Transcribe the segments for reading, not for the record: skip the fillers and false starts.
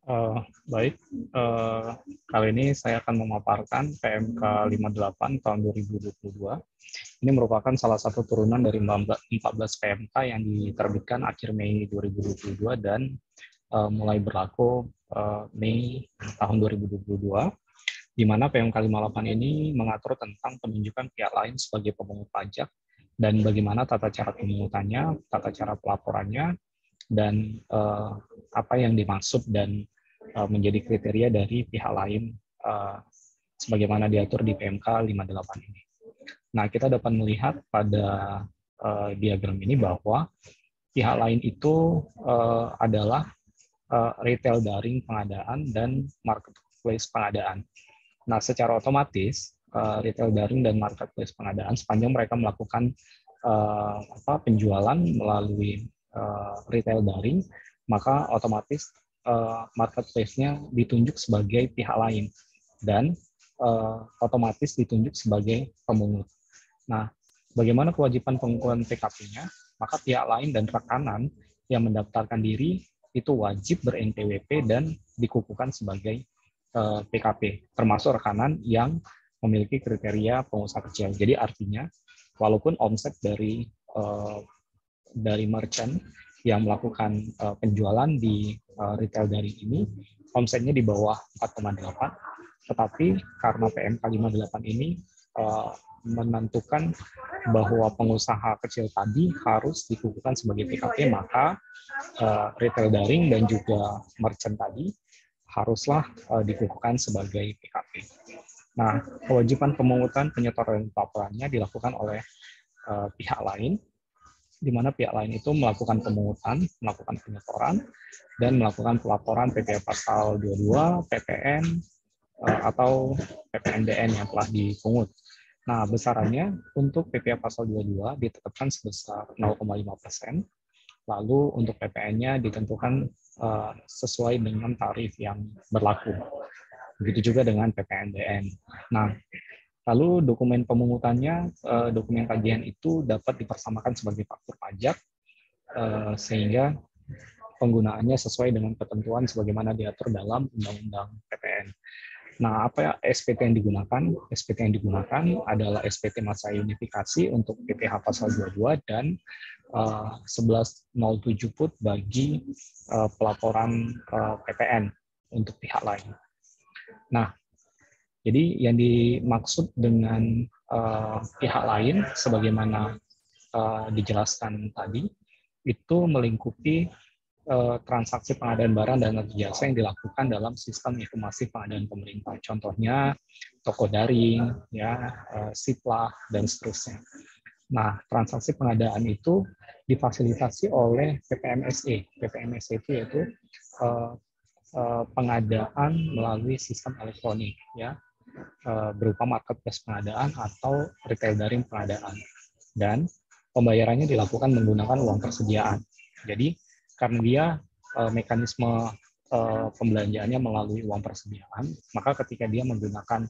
Eh, Baik, eh, kali ini saya akan memaparkan PMK 58 tahun 2022. Ini merupakan salah satu turunan dari 14 PMK yang diterbitkan akhir Mei 2022 dan mulai berlaku Mei tahun 2022, di mana PMK 58 ini mengatur tentang penunjukan pihak lain sebagai pemungut pajak dan bagaimana tata cara pemungutannya, tata cara pelaporannya, dan apa yang dimaksud dan menjadi kriteria dari pihak lain sebagaimana diatur di PMK 58 ini. Nah, kita dapat melihat pada diagram ini bahwa pihak lain itu adalah retail daring pengadaan dan marketplace pengadaan. Nah, secara otomatis retail daring dan marketplace pengadaan sepanjang mereka melakukan penjualan melalui retail daring, maka otomatis marketplace-nya ditunjuk sebagai pihak lain dan otomatis ditunjuk sebagai pemungut. Nah, bagaimana kewajiban pengukuran PKP-nya? Maka pihak lain dan rekanan yang mendaftarkan diri itu wajib ber-NPWP dan dikukuhkan sebagai PKP, termasuk rekanan yang memiliki kriteria pengusaha kecil. Jadi artinya, walaupun omset dari merchant yang melakukan penjualan di retail daring ini, omsetnya di bawah 4,8, tetapi karena PMK 58 ini menentukan bahwa pengusaha kecil tadi harus dikukuhkan sebagai PKP, maka retail daring dan juga merchant tadi haruslah dikukuhkan sebagai PKP. Nah, kewajiban pemungutan, penyetoran, laporannya dilakukan oleh pihak lain, di mana pihak lain itu melakukan pemungutan, melakukan penyetoran, dan melakukan pelaporan PPh Pasal 22, PPN, atau PPNBN yang telah dipungut. Nah, besarannya untuk PPh Pasal 22 ditetapkan sebesar 0,5%, lalu untuk PPN-nya ditentukan sesuai dengan tarif yang berlaku. Begitu juga dengan PPNBN. Nah, lalu dokumen pemungutannya, dokumen tagihan itu dapat dipersamakan sebagai faktur pajak, sehingga penggunaannya sesuai dengan ketentuan sebagaimana diatur dalam Undang-Undang PPN. Nah, apa ya SPT yang digunakan? SPT yang digunakan adalah SPT masa unifikasi untuk PPh Pasal 22 dan 1107 put bagi pelaporan PPN untuk pihak lain. Nah, jadi yang dimaksud dengan pihak lain, sebagaimana dijelaskan tadi, itu melingkupi transaksi pengadaan barang dan jasa yang dilakukan dalam sistem informasi pengadaan pemerintah. Contohnya toko daring, ya, siplah, dan seterusnya. Nah, transaksi pengadaan itu difasilitasi oleh PPMSE. PPMSE itu yaitu pengadaan melalui sistem elektronik, ya, berupa marketplace pengadaan atau retail daring pengadaan. Dan pembayarannya dilakukan menggunakan uang persediaan. Jadi, karena dia mekanisme pembelanjaannya melalui uang persediaan, maka ketika dia menggunakan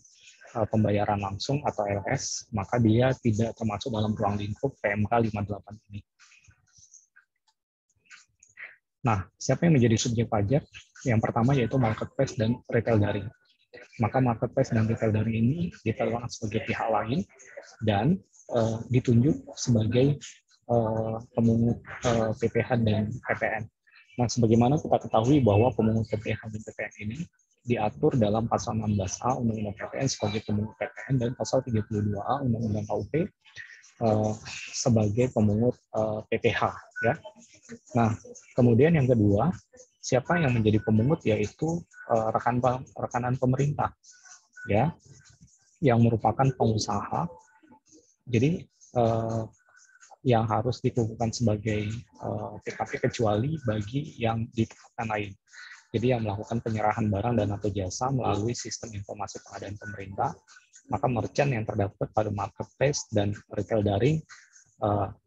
pembayaran langsung atau LS, maka dia tidak termasuk dalam ruang lingkup PMK 58 ini. Nah, siapa yang menjadi subjek pajak? Yang pertama yaitu marketplace dan retail daring. Maka marketplace dan retail daring ini ditetapkan sebagai pihak lain dan ditunjuk sebagai pemungut PPh dan PPN. Nah, sebagaimana kita ketahui bahwa pemungut PPh dan PPN ini diatur dalam pasal 16A Undang-Undang PPN sebagai pemungut PPN dan pasal 32A Undang-Undang KUP sebagai pemungut PPh, ya. Nah, kemudian yang kedua, siapa yang menjadi pemungut yaitu rekanan pemerintah, ya, yang merupakan pengusaha. Jadi yang harus dikukuhkan sebagai PKP kecuali bagi yang ditetapkan lain. Jadi yang melakukan penyerahan barang dan atau jasa melalui sistem informasi pengadaan pemerintah, maka merchant yang terdapat pada marketplace dan retail daring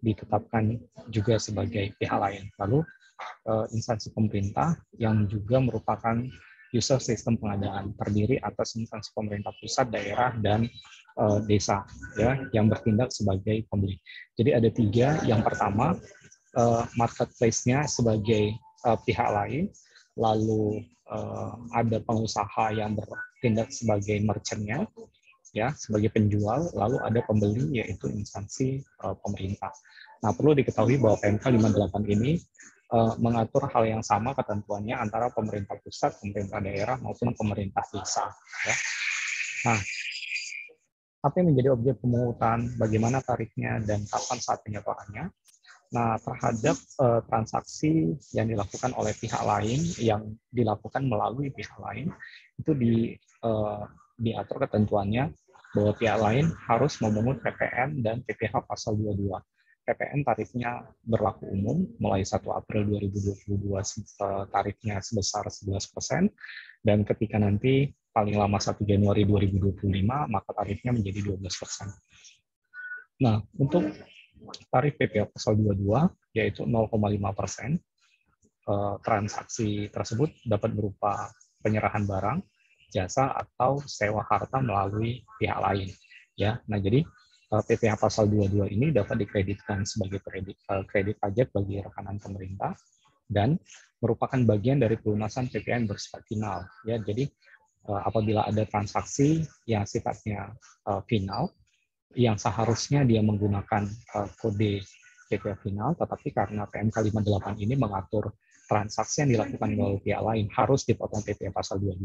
ditetapkan juga sebagai pihak lain. Lalu instansi pemerintah yang juga merupakan user sistem pengadaan terdiri atas instansi pemerintah pusat, daerah, dan desa, ya, yang bertindak sebagai pembeli. Jadi ada tiga. Yang pertama, marketplace-nya sebagai pihak lain, lalu ada pengusaha yang bertindak sebagai merchant-nya, ya, sebagai penjual, lalu ada pembeli yaitu instansi pemerintah. Nah, perlu diketahui bahwa PMK 58 ini mengatur hal yang sama ketentuannya antara pemerintah pusat, pemerintah daerah maupun pemerintah desa. Ya. Nah, apa yang menjadi objek pemungutan, bagaimana tarifnya, dan kapan saat penyetorannya? Nah, terhadap transaksi yang dilakukan oleh pihak lain, yang dilakukan melalui pihak lain, itu diatur ketentuannya bahwa pihak lain harus memungut PPN dan PPh pasal 22. PPN tarifnya berlaku umum mulai 1 April 2022 tarifnya sebesar 11%, dan ketika nanti paling lama 1 Januari 2025 maka tarifnya menjadi 12%. Nah, untuk tarif PPh pasal 22 yaitu 0,5%. Transaksi tersebut dapat berupa penyerahan barang, jasa, atau sewa harta melalui pihak lain. Ya, nah jadi PPh pasal 22 ini dapat dikreditkan sebagai kredit pajak bagi rekanan pemerintah dan merupakan bagian dari pelunasan PPN bersifat final. Ya, jadi apabila ada transaksi yang sifatnya final, yang seharusnya dia menggunakan kode PPh final, tetapi karena PMK 58 ini mengatur transaksi yang dilakukan melalui pihak lain harus dipotong PPh pasal 22,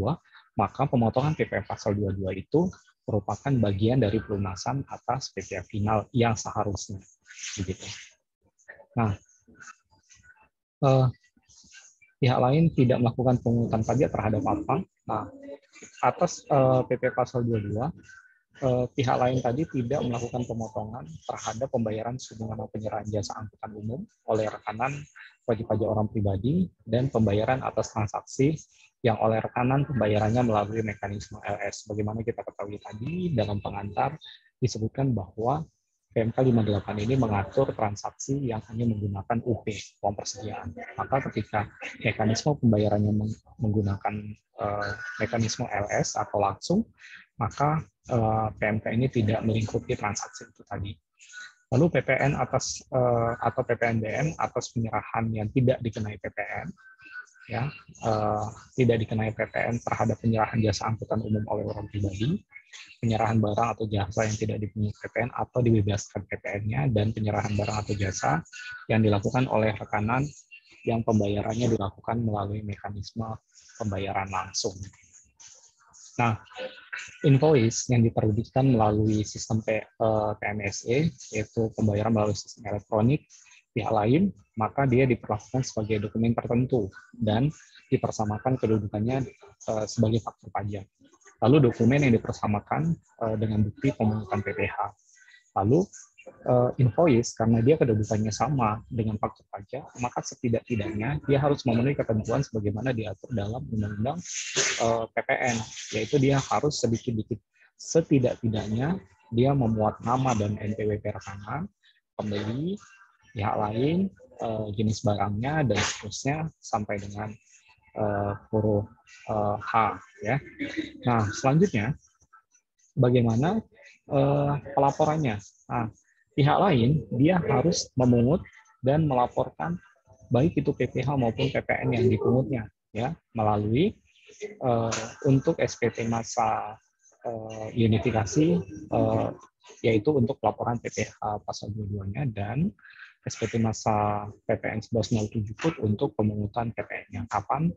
maka pemotongan PPh pasal 22 itu merupakan bagian dari pelunasan atas PPh final yang seharusnya. Begitu. Nah, pihak lain tidak melakukan pemungutan pajak terhadap apa? Nah, atas PPh pasal 22, pihak lain tadi tidak melakukan pemotongan terhadap pembayaran sebagaimana penyerahan jasa angkutan umum oleh rekanan wajib pajak orang pribadi dan pembayaran atas transaksi yang oleh rekanan pembayarannya melalui mekanisme LS. Bagaimana kita ketahui tadi dalam pengantar disebutkan bahwa PMK 58 ini mengatur transaksi yang hanya menggunakan UP, uang persediaan. Maka ketika mekanisme pembayarannya menggunakan mekanisme LS atau langsung, maka PMK ini tidak melingkupi transaksi itu tadi. Lalu PPN atas atau PPNBM atas penyerahan yang tidak dikenai PPN, ya, tidak dikenai PPN terhadap penyerahan jasa angkutan umum oleh orang pribadi, penyerahan barang atau jasa yang tidak dipungut PPN atau dibebaskan PPN-nya, dan penyerahan barang atau jasa yang dilakukan oleh rekanan yang pembayarannya dilakukan melalui mekanisme pembayaran langsung. Nah, invoice yang diterbitkan melalui sistem PMSE, yaitu pembayaran melalui sistem elektronik pihak lain, maka dia diperlakukan sebagai dokumen tertentu dan dipersamakan kedudukannya sebagai faktur pajak. Lalu dokumen yang dipersamakan dengan bukti pemungutan PPh. Lalu invoice, karena dia kedudukannya sama dengan faktur pajak, maka setidak-tidaknya dia harus memenuhi ketentuan sebagaimana diatur dalam Undang-Undang PPN, yaitu dia harus setidak-tidaknya dia memuat nama dan NPWP rekanan, pembeli, pihak lain, jenis barangnya, dan seterusnya sampai dengan huruf H. Ya. Nah, selanjutnya bagaimana pelaporannya? Nah, pihak lain dia harus memungut dan melaporkan baik itu PPh maupun PPN yang dipungutnya, ya, melalui untuk SPT masa unifikasi, yaitu untuk pelaporan PPh pasal 22-nya, dan SPT masa PPN 1107 put untuk pemungutan PPN-nya. Kapan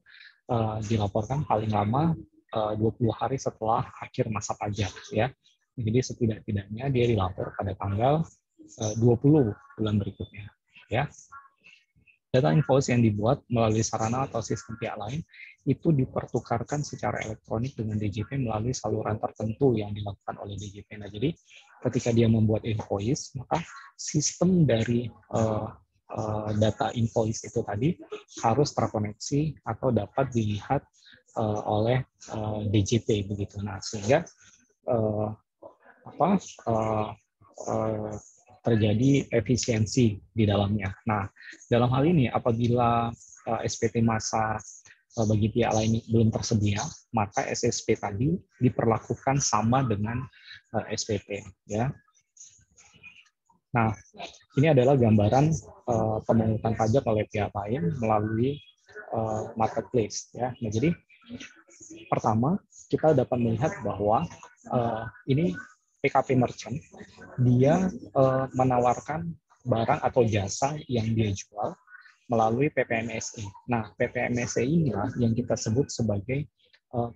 dilaporkan? Paling lama 20 hari setelah akhir masa pajak, ya. Jadi setidak-tidaknya dia dilapor pada tanggal 20 bulan berikutnya, ya. Data invoice yang dibuat melalui sarana atau sistem pihak lain itu dipertukarkan secara elektronik dengan DJP melalui saluran tertentu yang dilakukan oleh DJP. Nah, jadi ketika dia membuat invoice, maka sistem dari data invoice itu tadi harus terkoneksi atau dapat dilihat oleh DJP begitu. Nah, sehingga terjadi efisiensi di dalamnya. Nah, dalam hal ini apabila SPT massa bagi pihak lain belum tersedia, maka SSP tadi diperlakukan sama dengan SPT, ya. Nah, ini adalah gambaran pemungutan pajak oleh pihak lain melalui marketplace ya. Nah, jadi pertama kita dapat melihat bahwa ini PKP merchant dia menawarkan barang atau jasa yang dia jual melalui PPMSE. Nah, PPMSE inilah yang kita sebut sebagai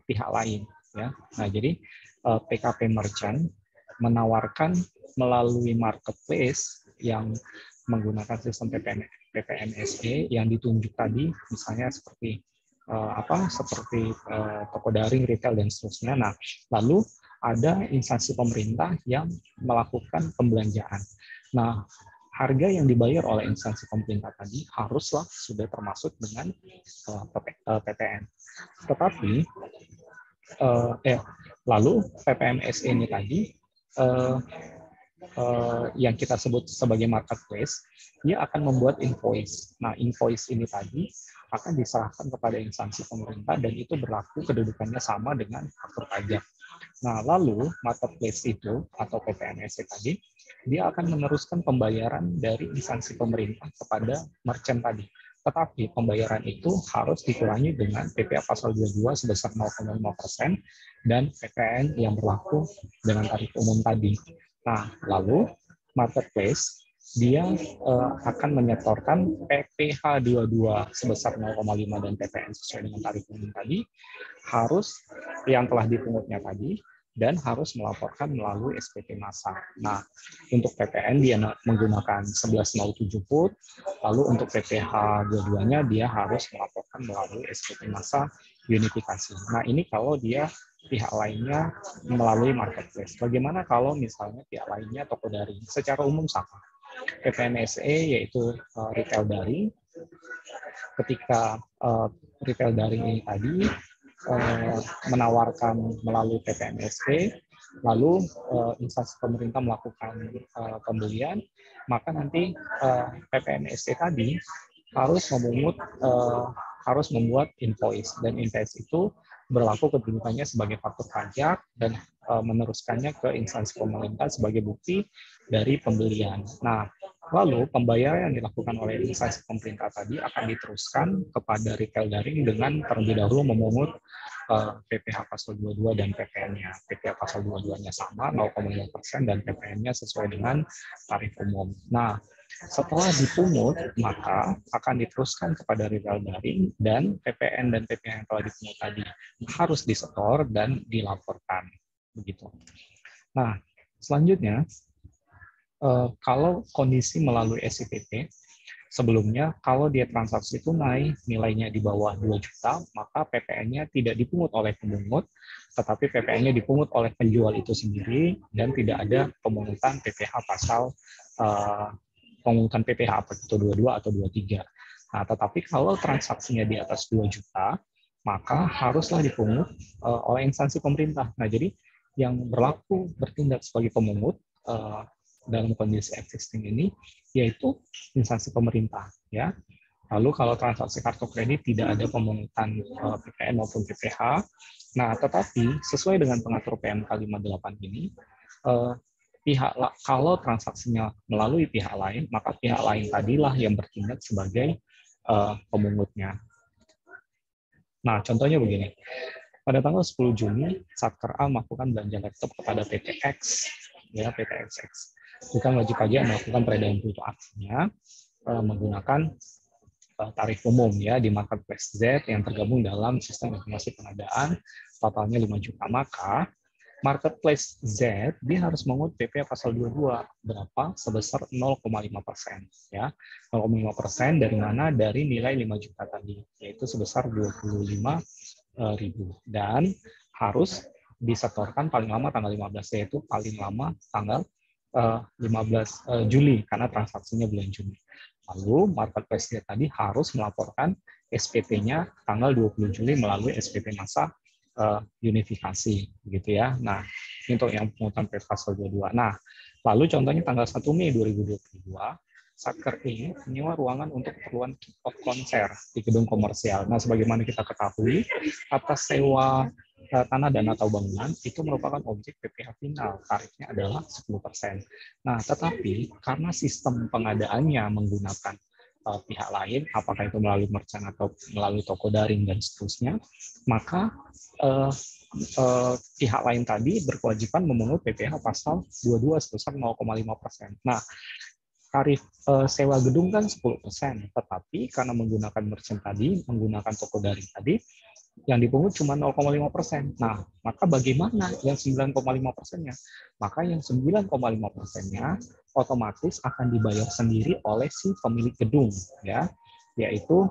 pihak lain ya. Nah, jadi PKP merchant menawarkan melalui marketplace yang menggunakan sistem PPMSE yang ditunjuk tadi, misalnya seperti toko daring, retail dan seterusnya. Nah, lalu ada instansi pemerintah yang melakukan pembelanjaan. Nah, harga yang dibayar oleh instansi pemerintah tadi haruslah sudah termasuk dengan PPN. Tetapi lalu PPMSE ini tadi yang kita sebut sebagai marketplace, dia akan membuat invoice. Nah, invoice ini tadi akan diserahkan kepada instansi pemerintah dan itu berlaku kedudukannya sama dengan faktur pajak. Nah, lalu marketplace itu atau PPMSE tadi, dia akan meneruskan pembayaran dari instansi pemerintah kepada merchant tadi. Tetapi pembayaran itu harus dikurangi dengan PPh pasal 22 sebesar 0,5% dan PPN yang berlaku dengan tarif umum tadi. Nah, lalu marketplace dia akan menyetorkan PPh 22 sebesar 0,5 dan PPN sesuai dengan tarif umum tadi harus yang telah dipungutnya tadi dan harus melaporkan melalui SPT massa. Nah, untuk PPN dia menggunakan 1107 put, lalu untuk PPh 22-nya dia harus melaporkan melalui SPT massa unifikasi. Nah, ini kalau dia pihak lainnya melalui marketplace. Bagaimana kalau misalnya pihak lainnya toko daring? Secara umum sama. PPMSE yaitu retail daring. Ketika retail daring ini tadi menawarkan melalui PPMSE, lalu instansi pemerintah melakukan pembelian, maka nanti PPMSE tadi harus membuat invoice, dan invoice itu berlaku kedudukannya sebagai faktur pajak dan meneruskannya ke instansi pemerintah sebagai bukti dari pembelian. Nah, lalu pembayaran yang dilakukan oleh instansi pemerintah tadi akan diteruskan kepada retail daring dengan terlebih dahulu memungut PPh pasal 22 dan PPN-nya. PPh pasal 22-nya sama 0,5% dan PPN-nya sesuai dengan tarif umum. Nah, setelah dipungut, maka akan diteruskan kepada retail daring dan PPN dan PPh yang telah dipungut tadi harus disetor dan dilaporkan. Begitu. Nah, selanjutnya, kalau kondisi melalui SIPT, sebelumnya kalau dia transaksi tunai nilainya di bawah 2 juta, maka PPN-nya tidak dipungut oleh pemungut, tetapi PPN-nya dipungut oleh penjual itu sendiri dan tidak ada pemungutan PPh pasal pemungutan PPh apa itu 22 atau 23. Nah, tetapi kalau transaksinya di atas 2 juta, maka haruslah dipungut oleh instansi pemerintah. Nah, jadi yang bertindak sebagai pemungut dalam kondisi existing ini yaitu instansi pemerintah ya. Lalu kalau transaksi kartu kredit tidak ada pemungutan PPN maupun PPh. Nah, tetapi sesuai dengan pengatur PMK 58 ini kalau transaksinya melalui pihak lain, maka pihak lain tadilah yang bertindak sebagai pemungutnya. Nah, contohnya begini. Pada tanggal 10 Juni, Satker A melakukan belanja laptop kepada PT X, ya PT XX. Bukan wajib pajak melakukan peredaran bruto aksinya menggunakan tarif umum ya di marketplace Z yang tergabung dalam sistem informasi pengadaan totalnya 5 juta. Maka marketplace Z dia harus mengungut PPh pasal 22 berapa sebesar 0,5% ya. 0,5% dari mana? Dari nilai 5 juta tadi yaitu sebesar 25.000 dan harus disetorkan paling lama tanggal 15 yaitu paling lama tanggal 15 Juli karena transaksinya bulan Juni. Lalu marketplace tadi harus melaporkan SPT-nya tanggal 20 Juli melalui SPT massa unifikasi gitu ya. Nah, ini untuk yang pemungutan PPh pasal 22. Nah, lalu contohnya tanggal 1 Mei 2022 Satker ini menyewa ruangan untuk keperluan kick-off konser di gedung komersial. Nah, sebagaimana kita ketahui, atas sewa tanah dan atau bangunan itu merupakan objek PPh final. Tarifnya adalah 10%. Nah, tetapi karena sistem pengadaannya menggunakan pihak lain, apakah itu melalui merchant atau melalui toko daring dan seterusnya, maka pihak lain tadi berkewajiban memungut PPh pasal 22 sebesar 0,5%. Nah, tarif sewa gedung kan 10%, tetapi karena menggunakan merchant tadi, menggunakan toko daring tadi, yang dipungut cuma 0,5%. Nah, maka bagaimana yang 9,5%-nya? Maka yang 9,5%-nya otomatis akan dibayar sendiri oleh si pemilik gedung, ya, yaitu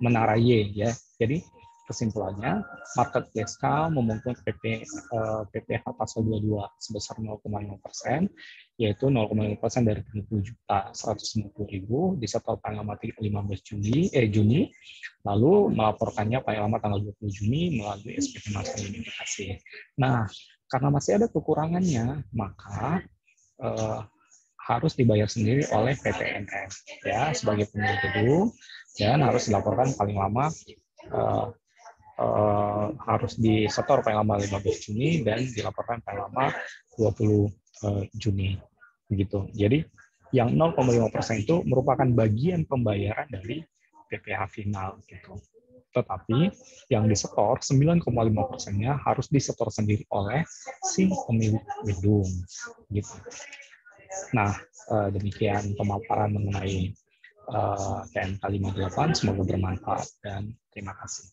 Menara Y, ya. Jadi kesimpulannya, marketplace K memungut PPh pasal 22 sebesar 0,5%, yaitu 0,5% dari 70.150.000 disetor paling lama 15 Juni, lalu melaporkannya paling lama tanggal 20 Juni melalui SPP Master Unifikasi. Nah, karena masih ada kekurangannya, maka harus dibayar sendiri oleh PTNM, ya, sebagai pemilik gedung, dan harus dilaporkan paling lama harus disetor paling lama 15 Juni dan dilaporkan paling lama 20 Juni. Begitu. Jadi yang 0,5% itu merupakan bagian pembayaran dari PPh final gitu. Tetapi yang disetor 9,5%-nya harus disetor sendiri oleh si pemilik gedung gitu. Nah, demikian pemaparan mengenai PMK 58, semoga bermanfaat dan terima kasih.